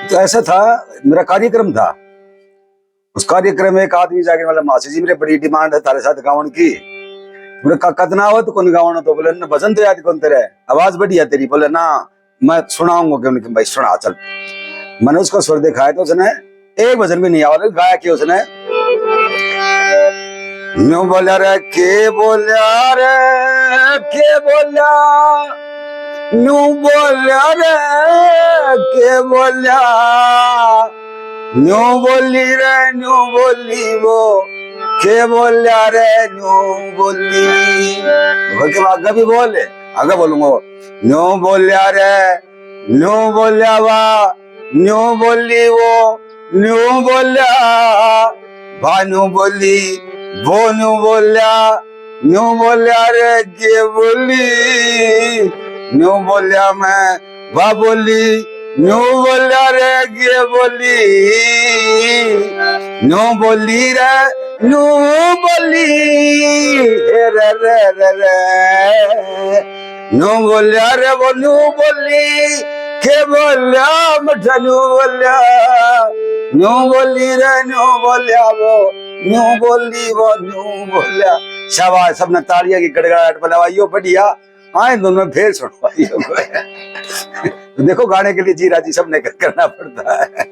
तो ऐसा था, मेरा कार्यक्रम था। उस कार्यक्रम में एक आदमी जाके मतलब मासी जी मेरे बड़ी डिमांड है तारे साथ गावन की। बोले कतना हो तो कौन गावन, तो बोले ना भजन तो याद कौन तेरे, आवाज बढ़िया तेरी। बोले ना मैं सुनाऊंगा कि उनके भाई सुना चल। मैंने उसको सुर दिखाया तो उसने एक भजन भी नहीं आया, गाया कि उसने न्यू बोला रे के बोलिया रे के बोलिया, न्यू बोलिया रे के बोलिया, न्यू बोली रे न्यू बोली वो के बोलिया रे न्यू बोली। के आगे भी बोले, आगे बोलूंगा न्यू बोलिया रे न्यू बोलिया वा, न्यू बोली वो न्यू बोलिया, भानु बोली वो न्यू बोलिया, न्यू बोलिया रे के बोली, न्यू बोलिया मैं वा बोली, न्यू बोलिया रे के बोली, न्यू बोली रे न्यू बोली रे रे रे रे, न्यू बोलिया रे वो न्यू बोली के बोलिया मठा न्यू बोलिया, न्यू बोली रे न्यू बोलिया वो न्यू बोली वो न्यू बोलिया। शाबाश, सबने तालियां की गड़गड़ाहट बनावाइयो, बढ़िया। आए दोनों में फिर सुनवाइयो। तो देखो गाने के लिए जी राजी सबने करना पड़ता है।